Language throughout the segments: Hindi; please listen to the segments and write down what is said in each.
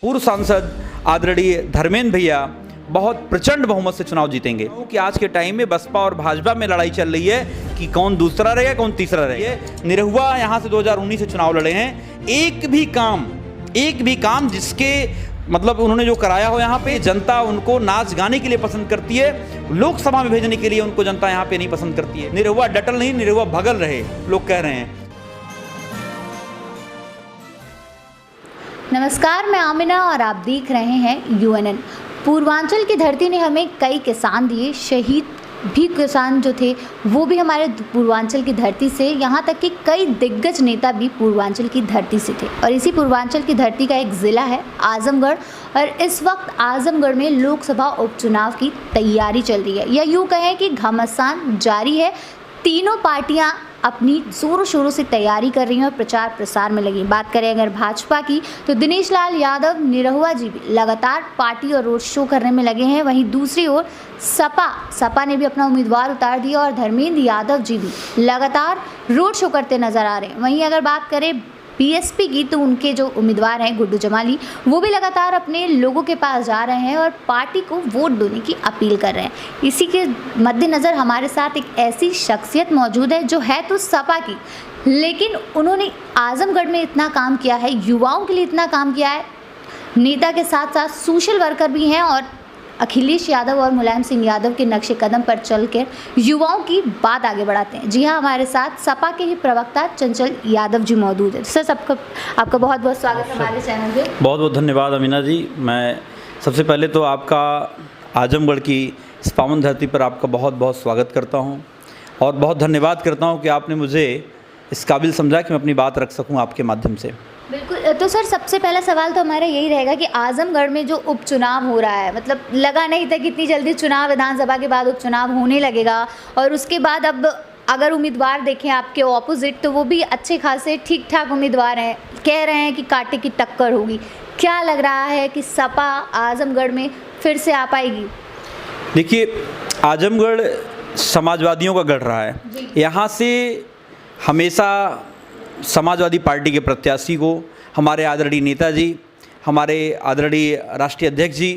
पूर्व सांसद आदरणीय धर्मेंद्र भैया बहुत प्रचंड बहुमत से चुनाव जीतेंगे क्योंकि आज के टाइम में बसपा और भाजपा में लड़ाई चल रही है कि कौन दूसरा रहेगा कौन तीसरा रहेगा। निरहुआ यहाँ से 2019 से चुनाव लड़े हैं। एक भी काम जिसके मतलब उन्होंने जो कराया हो यहाँ पे जनता उनको नाच गाने के लिए पसंद करती है, लोकसभा में भेजने के लिए उनको जनता यहाँ पे नहीं पसंद करती है। निरहुआ डटल नहीं, निरहुआ भगल रहे, लोग कह रहे हैं। नमस्कार, मैं आमिना और आप देख रहे हैं यूएनएन। पूर्वांचल की धरती ने हमें कई किसान दिए, शहीद भी किसान जो थे वो भी हमारे पूर्वांचल की धरती से, यहाँ तक कि कई दिग्गज नेता भी पूर्वांचल की धरती से थे। और इसी पूर्वांचल की धरती का एक ज़िला है आजमगढ़, और इस वक्त आजमगढ़ में लोकसभा उपचुनाव की तैयारी चल रही है, या यूँ कहें कि घमासान जारी है। तीनों पार्टियां अपनी ज़ोरों शोरों से तैयारी कर रही हैं और प्रचार प्रसार में लगी। बात करें अगर भाजपा की तो दिनेश लाल यादव, निरहुआ जी भी लगातार पार्टी और रोड शो करने में लगे हैं। वहीं दूसरी ओर सपा ने भी अपना उम्मीदवार उतार दिया और धर्मेंद्र यादव जी भी लगातार रोड शो करते नजर आ रहे हैं। वहीं अगर बात करें बीएसपी की तो उनके जो उम्मीदवार हैं गुड्डू जमाली, वो भी लगातार अपने लोगों के पास जा रहे हैं और पार्टी को वोट देने की अपील कर रहे हैं। इसी के मद्देनज़र हमारे साथ एक ऐसी शख्सियत मौजूद है जो है तो सपा की, लेकिन उन्होंने आजमगढ़ में इतना काम किया है, युवाओं के लिए इतना काम किया है, नेता के साथ साथ सोशल वर्कर भी हैं और अखिलेश यादव और मुलायम सिंह यादव के नक्शे कदम पर चलकर युवाओं की बात आगे बढ़ाते हैं। जी हाँ, हमारे साथ सपा के ही प्रवक्ता चंचल यादव जी मौजूद है। सर, आपका बहुत बहुत स्वागत है हमारे चैनल पे। बहुत बहुत धन्यवाद अमीना जी। मैं सबसे पहले तो आपका आजमगढ़ की इस पावन धरती पर आपका बहुत बहुत स्वागत करता हूँ और बहुत धन्यवाद करता हूँ कि आपने मुझे इस काबिल समझा कि मैं अपनी बात रख सकूँ आपके माध्यम से। बिल्कुल। तो सर, सबसे पहला सवाल तो हमारा यही रहेगा कि आजमगढ़ में जो उपचुनाव हो रहा है, मतलब लगा नहीं था कि इतनी जल्दी चुनाव, विधानसभा के बाद उपचुनाव होने लगेगा, और उसके बाद अब अगर उम्मीदवार देखें आपके ऑपोजिट तो वो भी अच्छे खासे ठीक ठाक उम्मीदवार हैं, कह रहे हैं कि कांटे की टक्कर होगी। क्या लग रहा है कि सपा आजमगढ़ में फिर से आ पाएगी? देखिए, आजमगढ़ समाजवादियों का गढ़ रहा है। यहाँ से हमेशा समाजवादी पार्टी के प्रत्याशी को हमारे आदरणीय नेताजी, हमारे आदरणीय राष्ट्रीय अध्यक्ष जी,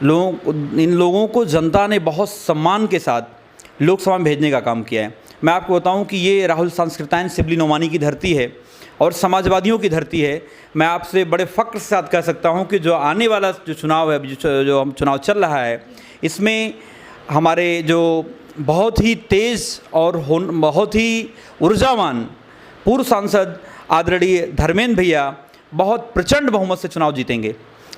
इन लोगों को जनता ने बहुत सम्मान के साथ लोकसभा में भेजने का काम किया है। मैं आपको बताऊं कि ये राहुल सांस्कृत्यायन सिबली नोमानी की धरती है और समाजवादियों की धरती है। मैं आपसे बड़े फ़ख्र के साथ कह सकता हूं कि जो आने वाला जो चुनाव है, जो चुनाव चल रहा है, इसमें हमारे जो बहुत ही तेज़ और बहुत ही ऊर्जावान पूर्व सांसद आदरणीय धर्मेंद्र भैया बहुत प्रचंड बहुमत से चुनाव जीतेंगे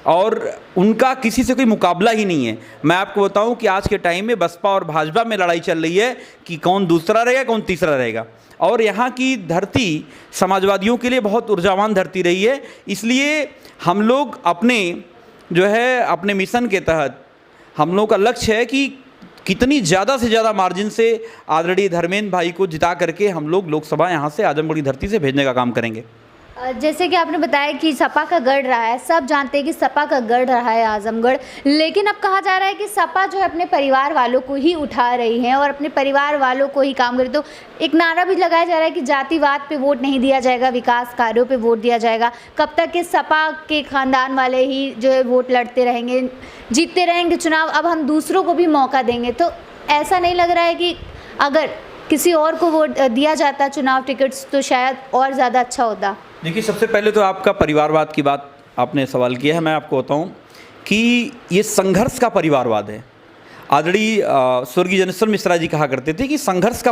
और उनका किसी से कोई मुकाबला ही नहीं है। मैं आपको बताऊं कि आज के टाइम में बसपा और भाजपा में लड़ाई चल रही है कि कौन दूसरा रहेगा कौन तीसरा रहेगा, और यहाँ की धरती समाजवादियों के लिए बहुत ऊर्जावान धरती रही है। इसलिए हम लोग अपने मिशन के तहत हम लोग का लक्ष्य है कि कितनी ज़्यादा से ज़्यादा मार्जिन से आदरणीय धर्मेंद्र भाई को जिता करके हम लोग लोकसभा यहाँ से आजमगढ़ की धरती से भेजने का काम करेंगे। जैसे कि आपने बताया कि सपा का गढ़ रहा है, सब जानते हैं कि सपा का गढ़ रहा है आजमगढ़, लेकिन अब कहा जा रहा है कि सपा जो है अपने परिवार वालों को ही उठा रही है और अपने परिवार वालों को ही काम करे। तो एक नारा भी लगाया जा रहा है कि जातिवाद पे वोट नहीं दिया जाएगा, विकास कार्यों पे वोट दिया जाएगा। कब तक के सपा के खानदान वाले ही जो है वोट लड़ते रहेंगे, जीतते रहेंगे चुनाव, अब हम दूसरों को भी मौका देंगे। तो ऐसा नहीं लग रहा है कि अगर किसी और को वोट दिया जाता चुनाव टिकट्स तो शायद और ज़्यादा अच्छा होता? देखिए, सबसे पहले तो आपका परिवारवाद की बात आपने सवाल किया है। मैं आपको बताऊं कि ये संघर्ष का परिवारवाद है। आदरणीय स्वर्गीय जनेश्वर मिश्रा जी कहा करते थे कि संघर्ष का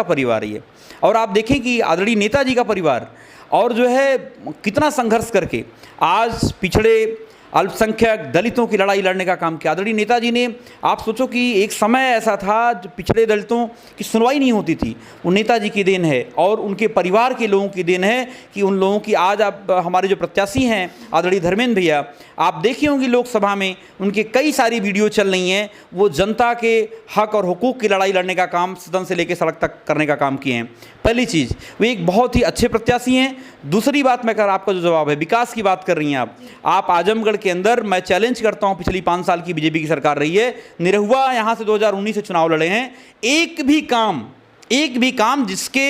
परिवार ये। और आप देखें कि आदरणीय नेताजी का परिवार और जो है कितना संघर्ष करके आज पिछड़े अल्पसंख्यक दलितों की लड़ाई लड़ने का काम किया। आदरणीय नेताजी ने, आप सोचो कि एक समय ऐसा था जब पिछड़े दलितों की सुनवाई नहीं होती थी, वो नेताजी की देन है और उनके परिवार के लोगों की देन है कि उन लोगों की आज आप हमारे जो प्रत्याशी हैं आदरणीय धर्मेंद्र भैया, आप देखी होंगी लोकसभा में उनके कई सारी वीडियो चल रही हैं, वो जनता के हक और हुकूक की लड़ाई लड़ने का काम सदन से लेकर सड़क तक करने का काम किए हैं। पहली चीज़, वे एक बहुत ही अच्छे प्रत्याशी हैं। दूसरी बात, मैं कर आपका जो जवाब है, विकास की बात कर रही हैं आप आजमगढ़ के अंदर मैं चैलेंज करता हूं, पिछली 5 साल की बीजेपी की सरकार रही है, निरहुआ यहां से 2019 से चुनाव लड़े हैं। एक भी काम जिसके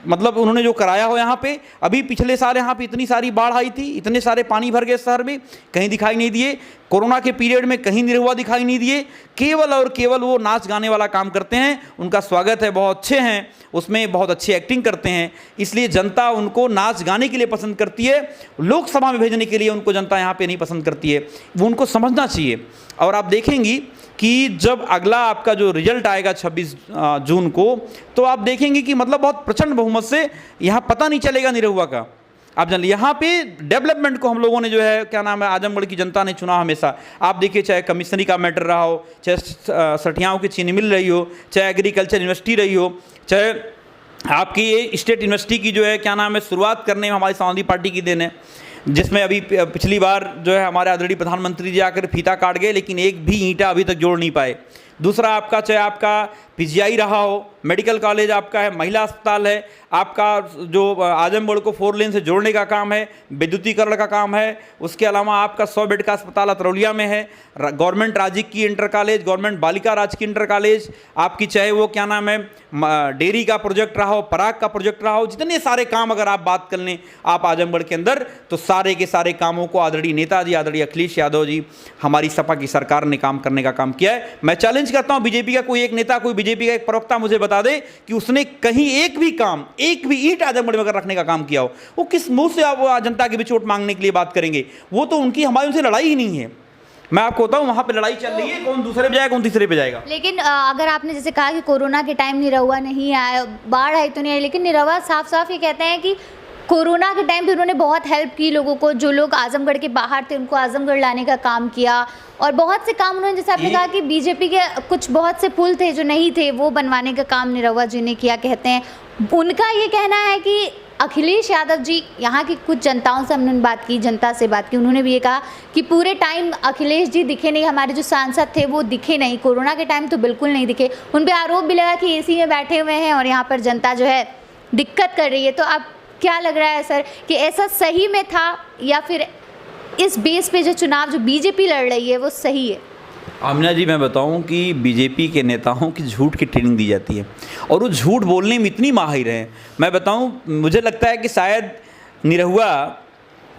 मतलब उन्होंने जो कराया हो यहाँ पे। अभी पिछले साल यहाँ पे इतनी सारी बाढ़ आई थी, इतने सारे पानी भर गए शहर में, कहीं दिखाई नहीं दिए। कोरोना के पीरियड में कहीं निरहुआ दिखाई नहीं दिए। केवल और केवल वो नाच गाने वाला काम करते हैं। उनका स्वागत है, बहुत अच्छे हैं, उसमें बहुत अच्छी एक्टिंग करते हैं, इसलिए जनता उनको नाच गाने के लिए पसंद करती है। लोकसभा में भेजने के लिए उनको जनता यहाँ पे नहीं पसंद करती है, वो उनको समझना चाहिए। और आप देखेंगी कि जब अगला आपका जो रिजल्ट आएगा 26 जून को, तो आप देखेंगे कि मतलब बहुत प्रचंड बहुमत से यहाँ पता नहीं चलेगा निरहुआ का। आप जान, यहाँ पे डेवलपमेंट को हम लोगों ने जो है क्या नाम है, आजमगढ़ की जनता ने चुना हमेशा। आप देखिए, चाहे कमिश्नरी का मैटर रहा हो, चाहे सठियाओं की चीनी मिल रही हो, चाहे एग्रीकल्चर यूनिवर्सिटी रही हो, चाहे आपकी ये स्टेट यूनिवर्सिटी की जो है क्या नाम है शुरुआत करने में हमारी समाजवादी पार्टी की देन है, जिसमें अभी पिछली बार जो है हमारे आदरणीय प्रधानमंत्री जी आकर फीता काट गए, लेकिन एक भी ईंटा अभी तक जोड़ नहीं पाए। दूसरा आपका, चाहे आपका पीजीआई रहा हो, मेडिकल कॉलेज आपका है, महिला अस्पताल है, आपका जो आजमगढ़ को 4 लेन से जोड़ने का काम है, विद्युतीकरण का काम है, उसके अलावा आपका 100 बेड का अस्पताल अतरौलिया में है, गवर्नमेंट राजकीय इंटर कॉलेज, गवर्नमेंट बालिका राजकीय इंटर कॉलेज आपकी, चाहे वो क्या नाम है डेयरी का प्रोजेक्ट रहा हो, पराग का प्रोजेक्ट रहा हो, जितने सारे काम अगर आप बात कर लें आप आजमगढ़ के अंदर, तो सारे के सारे कामों को आदरणीय नेताजी, आदरणीय अखिलेश यादव जी, हमारी सपा की सरकार ने काम करने का काम किया है। मैं चैलेंज करता हूं बीजेपी का कोई एक नेता, कोई बीजेपी का एक प्रवक्ता मुझे बता दे कि उसने कहीं एक भी काम, एक भी ईंट आजमगढ़ में अगर रखने का काम किया हो। वो किस मुंह से आप जनता के बीच वोट मांगने के लिए बात करेंगे? वो तो उनकी हमारी उनसे लड़ाई ही नहीं है। मैं आपको बताऊं, वहां पे लड़ाई चल रही है, कौन दूसरे पे जाएगा, कौन तीसरे पे जाएगा। लेकिन अगर आपने जैसे कहा कि कोरोना के टाइम निरहुआ नहीं आया, बाढ़ आई तो नहीं आई, लेकिन निरहुआ साफ साफ ये कहते हैं कि कोरोना के टाइम पे उन्होंने बहुत हेल्प की लोगों को, जो लोग आजमगढ़ के बाहर थे उनको आजमगढ़ लाने का काम किया, और बहुत से काम उन्होंने, जैसे आपने कहा कि बीजेपी के कुछ बहुत से पुल थे जो नहीं थे, वो बनवाने का काम निरहुआ जी ने किया। कहते हैं उनका ये कहना है कि अखिलेश यादव जी, यहाँ की कुछ जनताओं से हमने बात की, जनता से बात की, उन्होंने भी ये कहा कि पूरे टाइम अखिलेश जी दिखे नहीं, हमारे जो सांसद थे वो दिखे नहीं, कोरोना के टाइम तो बिल्कुल नहीं दिखे। उन पर आरोप भी लगा कि एसी में बैठे हुए हैं और यहाँ पर जनता जो है दिक्कत कर रही है। तो आप क्या लग रहा है सर कि ऐसा सही में था, या फिर इस बेस पे जो चुनाव जो बीजेपी लड़ रही है वो सही है? आमिना जी, मैं बताऊं कि बीजेपी के नेताओं की झूठ की ट्रेनिंग दी जाती है और वो झूठ बोलने में इतनी माहिर हैं। मैं बताऊं, मुझे लगता है कि शायद निरहुआ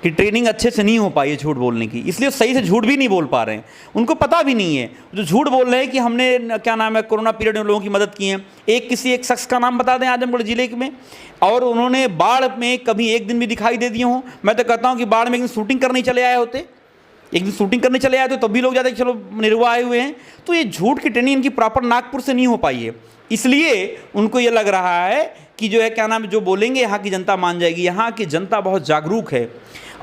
की ट्रेनिंग अच्छे से नहीं हो पाई है झूठ बोलने की, इसलिए सही से झूठ भी नहीं बोल पा रहे हैं। उनको पता भी नहीं है, जो झूठ बोल रहे हैं कि हमने क्या नाम है कोरोना पीरियड में लोगों की मदद की है। किसी एक शख्स का नाम बता दें आजमगढ़ जिले में, और उन्होंने बाढ़ में कभी एक दिन भी दिखाई दे दिए हों। मैं तो कहता हूँ कि बाढ़ में एक दिन शूटिंग करने चले आए होते, एक दिन शूटिंग करने चले आए तो तब भी लोग जाते कि चलो निरहुआ आए हुए हैं। तो ये झूठ की ट्रेनिंग इनकी प्रॉपर नागपुर से नहीं हो पाई है, इसलिए उनको ये लग रहा है कि जो है क्या नाम है जो बोलेंगे यहाँ की जनता मान जाएगी। यहाँ की जनता बहुत जागरूक है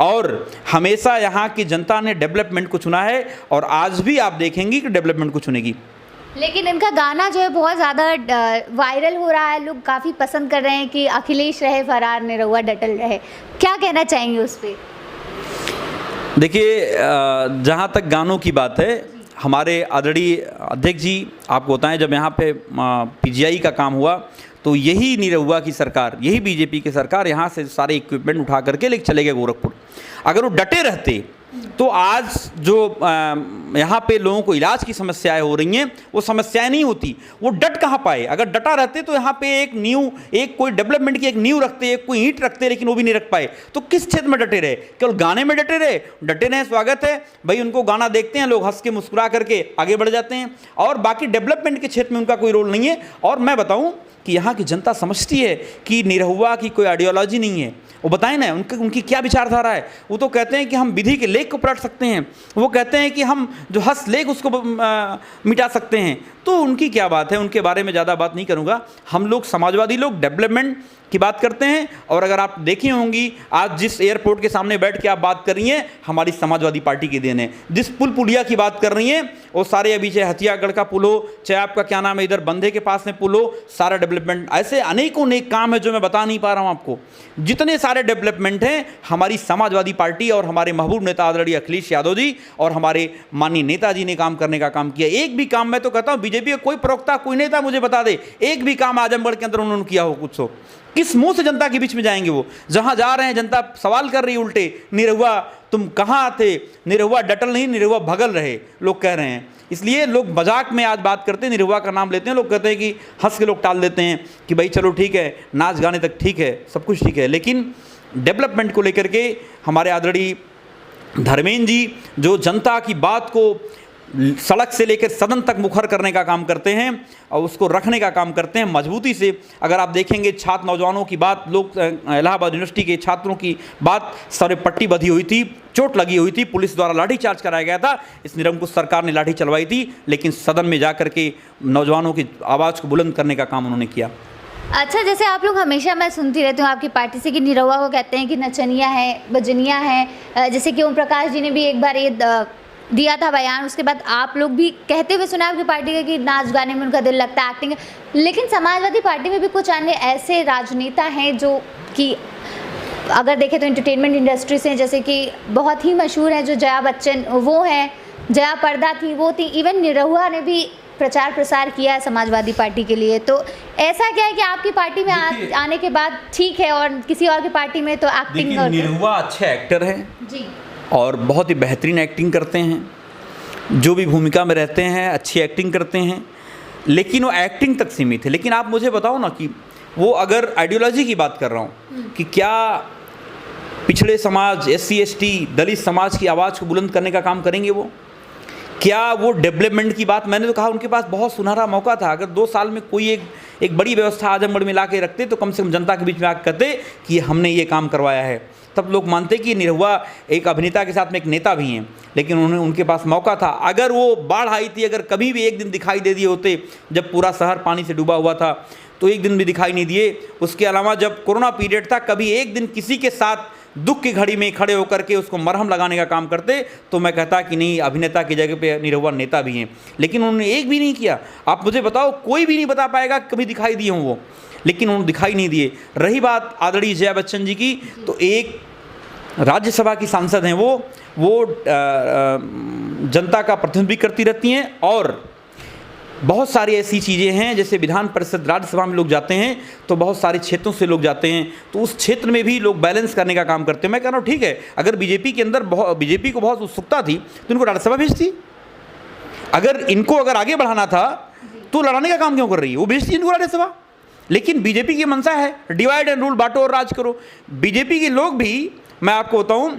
और हमेशा यहाँ की जनता ने डेवलपमेंट को चुना है, और आज भी आप देखेंगी कि डेवलपमेंट को चुनेगी। लेकिन इनका गाना जो है बहुत ज़्यादा वायरल हो रहा है, लोग काफ़ी पसंद कर रहे हैं कि अखिलेश रहे फरार, निरहुआ डटल रहे। क्या कहना चाहेंगे उस पर? देखिए, जहाँ तक गानों की बात है, हमारे आदरणीय अध्यक्ष जी आपको बताएं, जब यहाँ पे पीजीआई का काम हुआ तो यही निरहुआ की सरकार, यही बीजेपी की सरकार यहाँ से सारे इक्विपमेंट उठा करके लेके चले गए गोरखपुर। अगर वो डटे रहते तो आज जो यहाँ पे लोगों को इलाज की समस्याएं हो रही हैं वो समस्याएं नहीं होती। वो डट कहाँ पाए? अगर डटा रहते तो यहाँ पे एक कोई डेवलपमेंट की एक नींव रखते, एक कोई ईंट रखते, लेकिन वो भी नहीं रख पाए। तो किस क्षेत्र में डटे रहे? केवल गाने में डटे रहे, स्वागत है भाई, उनको गाना देखते हैं लोग, हंस के मुस्कुरा करके आगे बढ़ जाते हैं, और बाकी डेवलपमेंट के क्षेत्र में उनका कोई रोल नहीं है। और मैं बताऊँ कि यहाँ की जनता समझती है कि निरहुआ की कोई आइडियोलॉजी नहीं है। वो बताएं ना उनकी क्या विचारधारा है। वो तो कहते हैं कि हम विधि के लेख को पलट सकते हैं, वो कहते हैं कि हम जो हंस लेख उसको मिटा सकते हैं। तो उनकी क्या बात है, उनके बारे में ज़्यादा बात नहीं करूँगा। हम लोग समाजवादी लोग डेवलपमेंट की बात करते हैं, और अगर आप देखी होंगी आज जिस एयरपोर्ट के सामने बैठ के आप बात कर रही हैं, हमारी समाजवादी पार्टी की देन है। जिस पुलिया की बात कर रही हैं वो सारे, अभी चाहे हथियागढ़ का पुल हो, चाहे आपका क्या नाम है इधर बंधे के पास में पुल हो, सारा डेवलपमेंट, ऐसे अनेकों नेक काम है जो मैं बता नहीं पा रहा हूँ आपको। जितने सारे डेवलपमेंट हैं हमारी समाजवादी पार्टी और हमारे महबूब नेता आदरणीय अखिलेश यादव जी और हमारे माननीय नेताजी ने काम करने का काम किया। एक भी काम, मैं तो कहता हूँ बीजेपी का कोई प्रवक्ता, कोई नेता मुझे बता दे एक भी काम आजमगढ़ के अंदर उन्होंने किया हो कुछ हो। किस मुंह से जनता के बीच में जाएंगे? वो जहां जा रहे हैं जनता सवाल कर रही है उल्टे, निरहुआ तुम कहाँ थे, निरहुआ डटल नहीं, निरहुआ भगल रहे, लोग कह रहे हैं। इसलिए लोग मजाक में आज बात करते हैं, निरहुआ का नाम लेते हैं, लोग कहते हैं कि हंस के लोग टाल देते हैं कि भाई चलो ठीक है, नाच गाने तक ठीक है, सब कुछ ठीक है, लेकिन डेवलपमेंट को लेकर के हमारे आदरणीय धर्मेंद्र जी जो जनता की बात को सड़क से लेकर सदन तक मुखर करने का काम करते हैं और उसको रखने का काम करते हैं मजबूती से। अगर आप देखेंगे छात्र नौजवानों की बात, लोग इलाहाबाद यूनिवर्सिटी के छात्रों की बात, सर पट्टी बंधी हुई थी, चोट लगी हुई थी, पुलिस द्वारा लाठीचार्ज कराया गया था, इस निरंकुश सरकार ने लाठी चलवाई थी, लेकिन सदन में जाकर के नौजवानों की आवाज़ को बुलंद करने का काम उन्होंने किया। अच्छा, जैसे आप लोग हमेशा, मैं सुनती रहती हूँ आपकी पार्टी से कि निरहुआ को कहते हैं कि नचनिया है, बजनिया है, जैसे कि ओम प्रकाश जी ने भी एक बार ये दिया था बयान, उसके बाद आप लोग भी कहते हुए सुना आपकी पार्टी का कि नाच गाने में उनका दिल लगता है, एक्टिंग। लेकिन समाजवादी पार्टी में भी कुछ अन्य ऐसे राजनेता हैं जो कि अगर देखें तो एंटरटेनमेंट इंडस्ट्री से, जैसे कि बहुत ही मशहूर हैं जो जया बच्चन, वो हैं, जया पर्दा थी, वो थी, इवन निरहुआ ने भी प्रचार प्रसार किया है समाजवादी पार्टी के लिए। तो ऐसा क्या है कि आपकी पार्टी में आने के बाद ठीक है और किसी और की पार्टी में तो एक्टिंग? निरहुआ अच्छे एक्टर हैं जी, और बहुत ही बेहतरीन एक्टिंग करते हैं, जो भी भूमिका में रहते हैं अच्छी एक्टिंग करते हैं, लेकिन वो एक्टिंग तक सीमित है। लेकिन आप मुझे बताओ ना कि वो, अगर आइडियोलॉजी की बात कर रहा हूँ कि क्या पिछड़े समाज, SC ST दलित समाज की आवाज़ को बुलंद करने का काम करेंगे वो? क्या वो डेवलपमेंट की बात, मैंने तो कहा उनके पास बहुत सुनहरा मौका था, अगर 2 साल में कोई एक बड़ी व्यवस्था आजमगढ़ में ला के रखते तो कम से कम जनता के बीच में आकर कहते कि हमने ये काम करवाया है, तब लोग मानते कि निरहुआ एक अभिनेता के साथ में एक नेता भी हैं। लेकिन उनके पास मौका था, अगर वो बाढ़ आई थी, अगर कभी भी एक दिन दिखाई दे दिए होते, जब पूरा शहर पानी से डूबा हुआ था तो एक दिन भी दिखाई नहीं दिए। उसके अलावा जब कोरोना पीरियड था, कभी एक दिन किसी के साथ दुख की घड़ी में खड़े होकर के उसको मरहम लगाने का काम करते, तो मैं कहता कि नहीं, अभिनेता की जगह पे निरहुआ नेता भी हैं। लेकिन उन्होंने एक भी नहीं किया। आप मुझे बताओ, कोई भी नहीं बता पाएगा कभी दिखाई दिए हों वो, लेकिन उन्होंने दिखाई नहीं दिए। रही बात आदरणीय जया बच्चन जी की, तो एक राज्यसभा की सांसद हैं वो जनता का प्रतिनिधित्व करती रहती हैं, और बहुत सारी ऐसी चीज़ें हैं, जैसे विधान परिषद राज्यसभा में लोग जाते हैं तो बहुत सारे क्षेत्रों से लोग जाते हैं, तो उस क्षेत्र में भी लोग बैलेंस करने का काम करते हैं। मैं कह रहा हूँ ठीक है, अगर बीजेपी के अंदर बीजेपी को बहुत उत्सुकता थी तो इनको राज्यसभा भेजती। अगर इनको आगे बढ़ाना था तो लड़ाने का काम क्यों कर रही है, वो भेजती इनको राज्यसभा। लेकिन बीजेपी की मंशा है डिवाइड एंड रूल, बांटो और राज करो। बीजेपी के लोग भी, मैं आपको बताऊं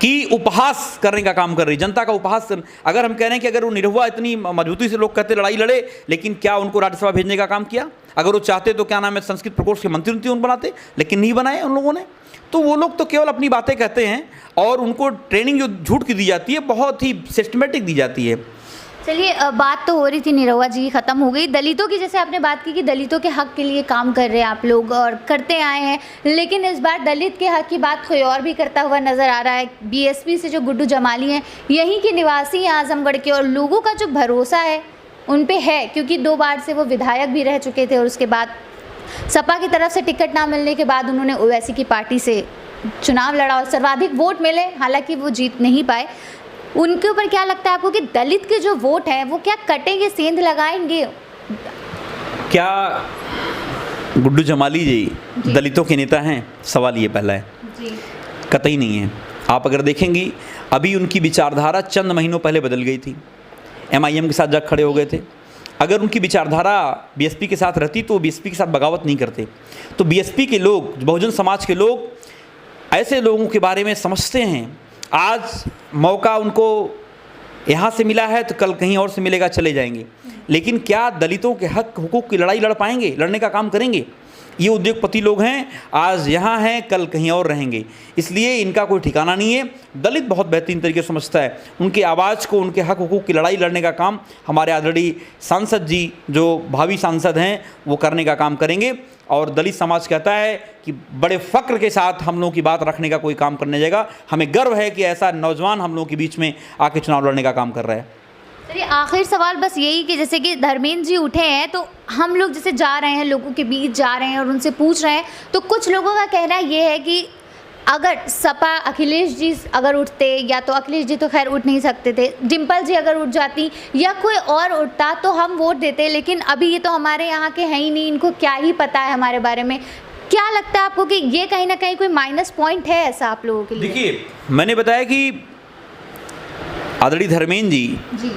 कि उपहास करने का काम कर रही, जनता का उपहास अगर हम कह रहे हैं कि अगर वो निरहुआ इतनी मजबूती से लोग कहते लड़ाई लड़े, लेकिन क्या उनको राज्यसभा भेजने का काम किया? अगर वो चाहते तो क्या नाम है, संस्कृत प्रकोष्ठ के मंत्री उन बनाते, लेकिन नहीं बनाए उन लोगों ने। तो वो लोग तो केवल अपनी बातें कहते हैं, और उनको ट्रेनिंग जो झूठ की दी जाती है बहुत ही सिस्टमेटिक दी जाती है। चलिए, बात तो हो रही थी निरहुआ जी, ख़त्म हो गई। दलितों की, जैसे आपने बात की कि दलितों के हक़ के लिए काम कर रहे हैं आप लोग और करते आए हैं, लेकिन इस बार दलित के हक़ की बात कोई और भी करता हुआ नज़र आ रहा है। BSP से जो गुड्डू जमाली हैं, यहीं के निवासी हैं आजमगढ़ के, और लोगों का जो भरोसा है उन पे है, क्योंकि 2 बार से वो विधायक भी रह चुके थे, और उसके बाद सपा की तरफ से टिकट ना मिलने के बाद उन्होंने ओवैसी की पार्टी से चुनाव लड़ा और सर्वाधिक वोट मिले, हालांकि वो जीत नहीं पाए। उनके ऊपर क्या लगता है आपको कि दलित के जो वोट हैं वो क्या कटेंगे, सेंध लगाएंगे? क्या गुड्डू जमाली जी दलितों के नेता हैं? सवाल ये पहला है जी। कतई नहीं है। आप अगर देखेंगी, अभी उनकी विचारधारा चंद महीनों पहले बदल गई थी, MIM के साथ जग खड़े हो गए थे। अगर उनकी विचारधारा BSP के साथ रहती तो वो BSP के साथ बगावत नहीं करते। तो BSP के लोग, बहुजन समाज के लोग ऐसे लोगों के बारे में समझते हैं। आज मौका उनको यहाँ से मिला है तो कल कहीं और से मिलेगा, चले जाएंगे। लेकिन क्या दलितों के हक हुकूक की लड़ाई लड़ पाएंगे, लड़ने का काम करेंगे? ये उद्योगपति लोग हैं, आज यहाँ हैं कल कहीं और रहेंगे, इसलिए इनका कोई ठिकाना नहीं है। दलित बहुत बेहतरीन तरीके से समझता है, उनकी आवाज़ को, उनके हक हुकूक की लड़ाई लड़ने का काम हमारे आदरणीय सांसद जी, जो भावी सांसद हैं, वो करने का काम करेंगे। और दलित समाज कहता है कि बड़े फ़क्र के साथ हम लोगों की बात रखने का कोई काम करने जाएगा। हमें गर्व है कि ऐसा नौजवान हम लोगों के बीच में आके चुनाव लड़ने का काम कर रहा है। चलिए, आखिर सवाल बस यही कि जैसे कि धर्मेंद्र जी उठे हैं, तो हम लोग जैसे जा रहे हैं, लोगों के बीच जा रहे हैं और उनसे पूछ रहे हैं, तो कुछ लोगों का कहना ये है कि अगर सपा अखिलेश जी अगर उठते, या तो अखिलेश जी तो खैर उठ नहीं सकते थे, डिम्पल जी अगर उठ जाती या कोई और उठता तो हम वोट देते, लेकिन अभी ये तो हमारे यहाँ के हैं ही नहीं, इनको क्या ही पता है हमारे बारे में। क्या लगता है आपको कि ये कहीं ना कहीं कोई माइनस पॉइंट है ऐसा आप लोगों के लिए? देखिए, मैंने बताया कि आदरणीय धर्मेंद्र जी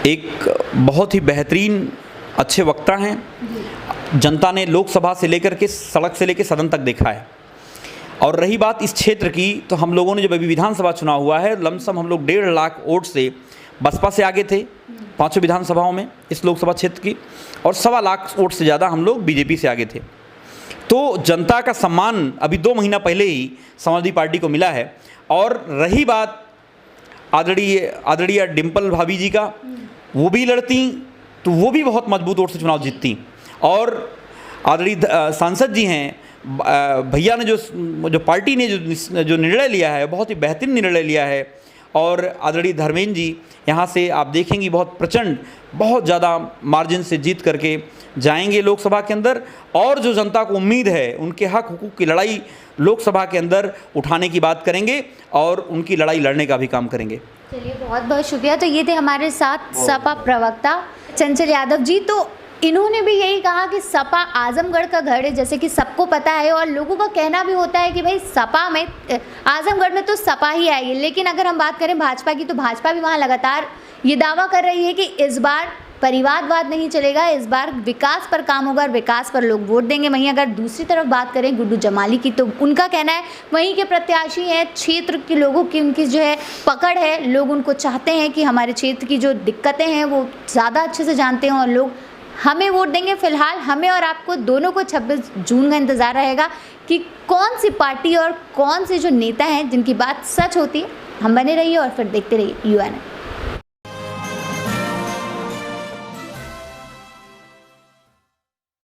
एक बहुत ही बेहतरीन अच्छे वक्ता हैं। जनता ने लोकसभा से लेकर के सड़क से लेकर सदन तक देखा है। और रही बात इस क्षेत्र की, तो हम लोगों ने जब अभी विधानसभा चुनाव हुआ है, लमसम हम लोग 1.5 लाख वोट से बसपा से आगे थे 5 विधानसभाओं में इस लोकसभा क्षेत्र की, और 1.25 लाख वोट से ज़्यादा हम लोग बीजेपी से आगे थे। तो जनता का सम्मान अभी 2 महीना पहले ही समाजवादी पार्टी को मिला है। और रही बात आदरणीय डिम्पल भाभी जी का, वो भी लड़ती तो वो भी बहुत मजबूत वोट से चुनाव जीतती। और आदरणीय सांसद जी हैं भैया ने जो पार्टी ने जो निर्णय लिया है, बहुत ही बेहतरीन निर्णय लिया है। और आदरणीय धर्मेंद्र जी यहाँ से आप देखेंगी बहुत प्रचंड, बहुत ज़्यादा मार्जिन से जीत करके जाएंगे लोकसभा के अंदर। और जो जनता को उम्मीद है, उनके हक हुकूक की लड़ाई लोकसभा के अंदर उठाने की बात करेंगे और उनकी लड़ाई लड़ने का भी काम करेंगे। चलिए, बहुत बहुत शुक्रिया। तो ये थे हमारे साथ सपा प्रवक्ता चंचल यादव जी। तो इन्होंने भी यही कहा कि सपा आजमगढ़ का घर है, जैसे कि सबको पता है, और लोगों का कहना भी होता है कि भाई सपा में, आजमगढ़ में तो सपा ही आएगी। लेकिन अगर हम बात करें भाजपा की, तो भाजपा भी वहाँ लगातार ये दावा कर रही है कि इस बार परिवारवाद नहीं चलेगा, इस बार विकास पर काम होगा और विकास पर लोग वोट देंगे। वहीं अगर दूसरी तरफ बात करें गुड्डू जमाली की, तो उनका कहना है वहीं के प्रत्याशी हैं, क्षेत्र के लोगों की उनकी जो है पकड़ है, लोग उनको चाहते हैं कि हमारे क्षेत्र की जो दिक्कतें हैं वो ज़्यादा अच्छे से जानते हैं और लोग हमें वोट देंगे। फिलहाल हमें और आपको दोनों को 26 जून का इंतज़ार रहेगा कि कौन सी पार्टी और कौन से जो नेता हैं जिनकी बात सच होती है। हम बने रहिए और फिर देखते रहिए UNN।